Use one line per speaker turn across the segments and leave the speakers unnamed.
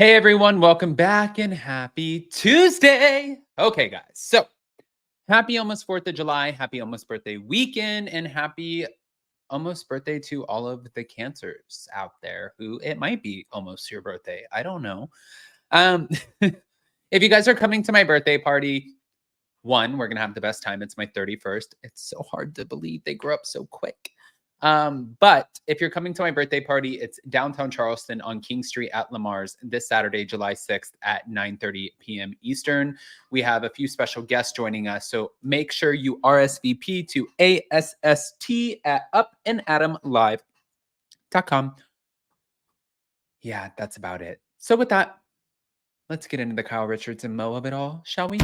Hey everyone, welcome back and happy Tuesday. Okay, guys, so happy almost 4th of July, happy almost birthday weekend, and happy almost birthday to all of the cancers out there who it might be almost your birthday. I don't know. Um, if you guys are coming to my birthday party, we're gonna have the best time. It's my 31st. It's so hard to believe they grew up so quick. But if you're coming to my birthday party, it's downtown Charleston on King Street at Lamar's this Saturday, July 6th at 9:30 p.m. Eastern. We have a few special guests joining us, so make sure you RSVP to ASST at upandadamlive.com. Yeah, that's about it. So with that, let's get into the Kyle Richards and Mo of it all, shall we?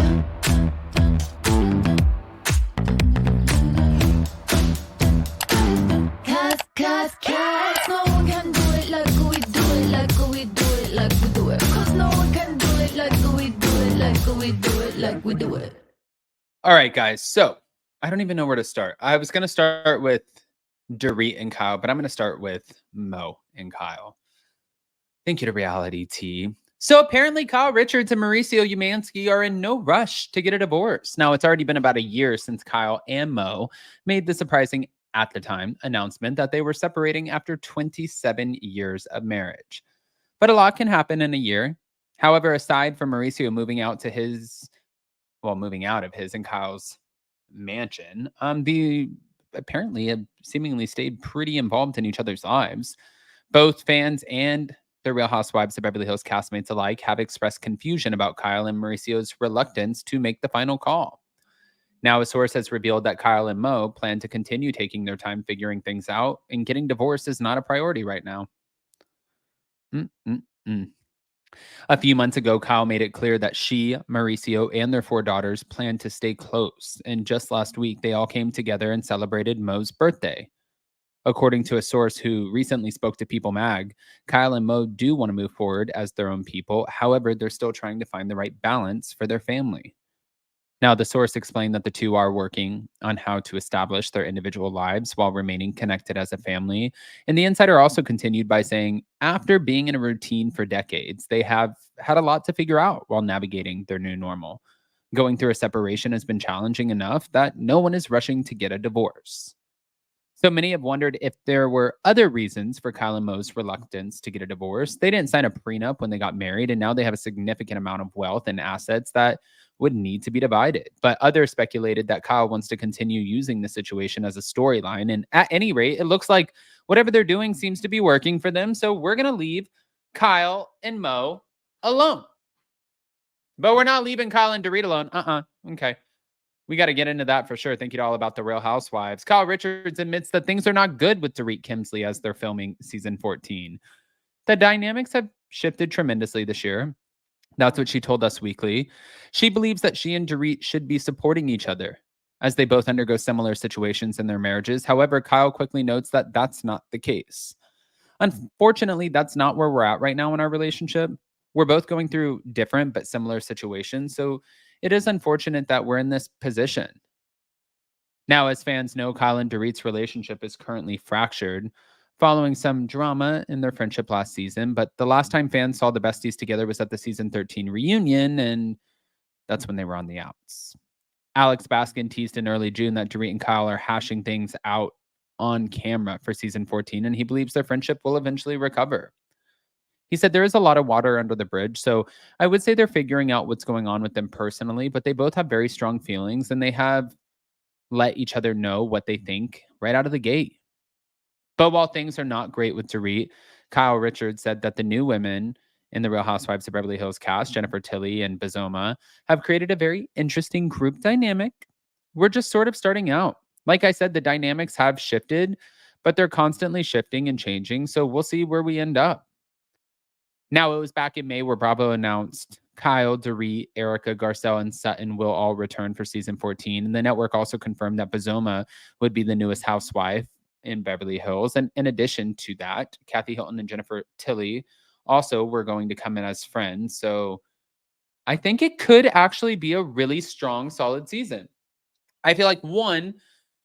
Cause no one can do it like we do it, like we do it, like we do it. Cause no one can do it like we do it, like we do it, like we do it.
All right, guys. So I don't even know where to start. I was going to start with Dorit and Kyle, but I'm going to start with Mo and Kyle. Thank you to Reality T. So apparently Kyle Richards and Mauricio Umansky are in no rush to get a divorce. Now, it's already been about a year since Kyle and Mo made the surprising, at the time, announcement that they were separating after 27 years of marriage. But a lot can happen in a year. However, aside from Mauricio moving out of his and Kyle's mansion, they apparently have seemingly stayed pretty involved in each other's lives. Both fans and the Real Housewives of Beverly Hills castmates alike have expressed confusion about Kyle and Mauricio's reluctance to make the final call. Now, a source has revealed that Kyle and Mo plan to continue taking their time figuring things out, and getting divorced is not a priority right now. A few months ago, Kyle made it clear that she, Mauricio, and their 4 daughters plan to stay close, and just last week, they all came together and celebrated Mo's birthday. According to a source who recently spoke to People Mag, Kyle and Mo do want to move forward as their own people. However, they're still trying to find the right balance for their family. Now, the source explained that the two are working on how to establish their individual lives while remaining connected as a family. And the insider also continued by saying, after being in a routine for decades, they have had a lot to figure out while navigating their new normal. Going through a separation has been challenging enough that no one is rushing to get a divorce. So many have wondered if there were other reasons for Kyle and Mo's reluctance to get a divorce. They didn't sign a prenup when they got married, and now they have a significant amount of wealth and assets that would need to be divided. But others speculated that Kyle wants to continue using the situation as a storyline. And at any rate, it looks like whatever they're doing seems to be working for them. So we're going to leave Kyle and Mo alone. But we're not leaving Kyle and Dorit alone. Okay. We got to get into that for sure. Thank you to All About the Real Housewives. Kyle Richards admits that things are not good with Dorit Kemsley as they're filming season 14. The dynamics have shifted tremendously this year. That's what she told Us Weekly. She believes that she and Dorit should be supporting each other as they both undergo similar situations in their marriages. However, Kyle quickly notes that that's not the case. Unfortunately, that's not where we're at right now in our relationship. We're both going through different but similar situations. So it is unfortunate that we're in this position. Now, as fans know, Kyle and Dorit's relationship is currently fractured following some drama in their friendship last season. But the last time fans saw the besties together was at the season 13 reunion, and that's when they were on the outs. Alex Baskin teased in early June that Dorit and Kyle are hashing things out on camera for season 14, and he believes their friendship will eventually recover. He said there is a lot of water under the bridge, so I would say they're figuring out what's going on with them personally, but they both have very strong feelings, and they have let each other know what they think right out of the gate. But while things are not great with Dorit, Kyle Richards said that the new women in the Real Housewives of Beverly Hills cast, Jennifer Tilly and Bazoma, have created a very interesting group dynamic. We're just sort of starting out. Like I said, the dynamics have shifted, but they're constantly shifting and changing, so we'll see where we end up. Now, it was back in May where Bravo announced Kyle, Dorit, Erica, Garcelle, and Sutton will all return for season 14. And the network also confirmed that Bazoma would be the newest housewife in Beverly Hills. And in addition to that, Kathy Hilton and Jennifer Tilly also were going to come in as friends. So I think it could actually be a really strong, solid season. I feel like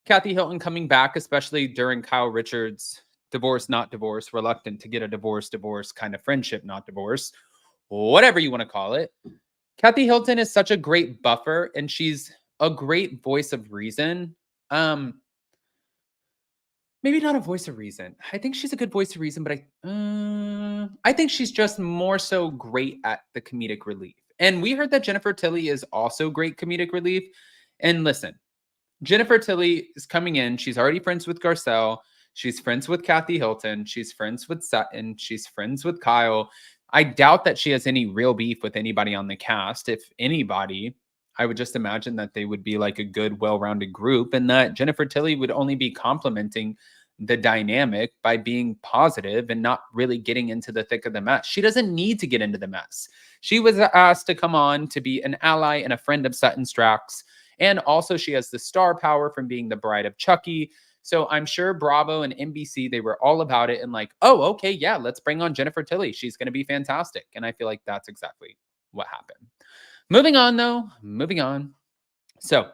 Kathy Hilton coming back, especially during Kyle Richards' divorce, not divorce, reluctant to get a divorce kind of friendship, not divorce, whatever you want to call it. Kathy Hilton is such a great buffer, and she's a great voice of reason. Maybe not a voice of reason. I think she's a good voice of reason, but I think she's just more so great at the comedic relief. And we heard that Jennifer Tilly is also great comedic relief. And listen, Jennifer Tilly is coming in. She's already friends with Garcelle. She's friends with Kathy Hilton. She's friends with Sutton. She's friends with Kyle. I doubt that she has any real beef with anybody on the cast. If anybody, I would just imagine that they would be like a good, well-rounded group, and that Jennifer Tilly would only be complimenting the dynamic by being positive and not really getting into the thick of the mess. She doesn't need to get into the mess. She was asked to come on to be an ally and a friend of Sutton Strax. And also she has the star power from being the bride of Chucky. So I'm sure Bravo and NBC, they were all about it and like, oh, okay, yeah, let's bring on Jennifer Tilly. She's going to be fantastic. And I feel like that's exactly what happened. Moving on, though. Moving on. So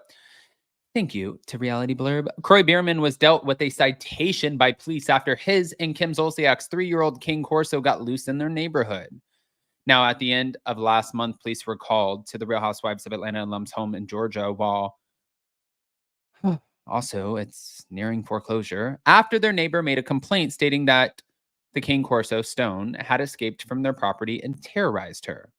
thank you to Reality Blurb. Croy Bierman was dealt with a citation by police after his and Kim Zolciak's 3-year-old King Corso got loose in their neighborhood. Now, at the end of last month, police were called to the Real Housewives of Atlanta alum's home in Georgia while also it's nearing foreclosure after their neighbor made a complaint stating that the King Corso Stone had escaped from their property and terrorized her.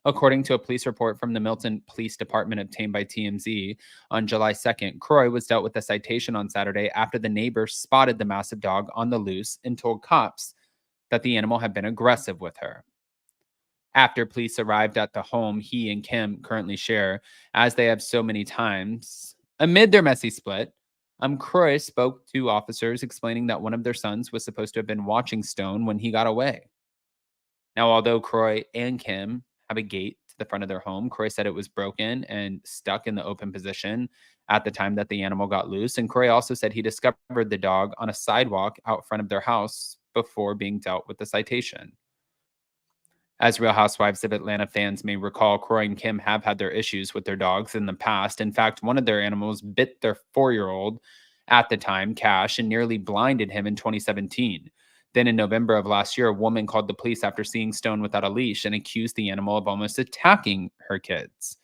According to a police report from the Milton Police Department obtained by TMZ on July 2nd, Croy was dealt with a citation on Saturday after the neighbor spotted the massive dog on the loose and told cops that the animal had been aggressive with her. After police arrived at the home he and Kim currently share, as they have so many times, amid their messy split, Croy spoke to officers explaining that one of their sons was supposed to have been watching Stone when he got away. Now, although Croy and Kim have a gate to the front of their home, Croy said it was broken and stuck in the open position at the time that the animal got loose. And Croy also said he discovered the dog on a sidewalk out front of their house before being dealt with the citation. As Real Housewives of Atlanta fans may recall, Croy and Kim have had their issues with their dogs in the past. In fact, one of their animals bit their 4-year-old at the time, Cash, and nearly blinded him in 2017. Then in November of last year, a woman called the police after seeing Stone without a leash and accused the animal of almost attacking her kids.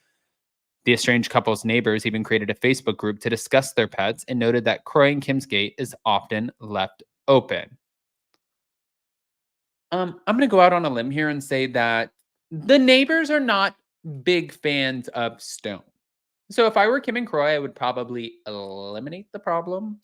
The estranged couple's neighbors even created a Facebook group to discuss their pets and noted that Croy and Kim's gate is often left open. I'm going to go out on a limb here and say that the neighbors are not big fans of Stone. So if I were Kim and Croy, I would probably eliminate the problem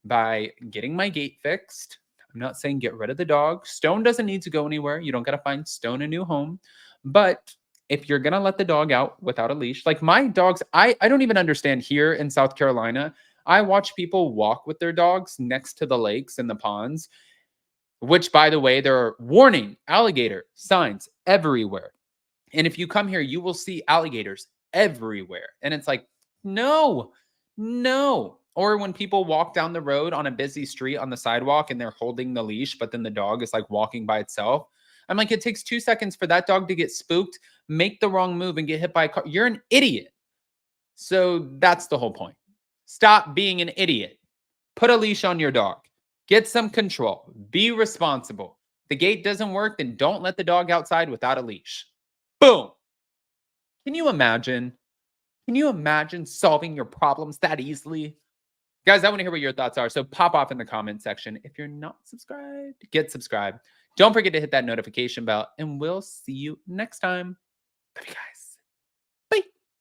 by getting my gate fixed. I'm not saying get rid of the dog. Stone doesn't need to go anywhere. You don't got to find Stone a new home. But if you're going to let the dog out without a leash, like my dogs, I don't even understand here in South Carolina. I watch people walk with their dogs next to the lakes and the ponds, which, by the way, there are warning alligator signs everywhere. And if you come here, you will see alligators everywhere. And it's like, no, no. Or when people walk down the road on a busy street on the sidewalk and they're holding the leash, but then the dog is like walking by itself. I'm like, it takes 2 seconds for that dog to get spooked, make the wrong move, and get hit by a car. You're an idiot. So that's the whole point. Stop being an idiot. Put a leash on your dog. Get some control. Be responsible. If the gate doesn't work, then don't let the dog outside without a leash. Boom. Can you imagine? Can you imagine solving your problems that easily? Guys, I want to hear what your thoughts are. So pop off in the comment section. If you're not subscribed, get subscribed. Don't forget to hit that notification bell, and we'll see you next time. Love you guys.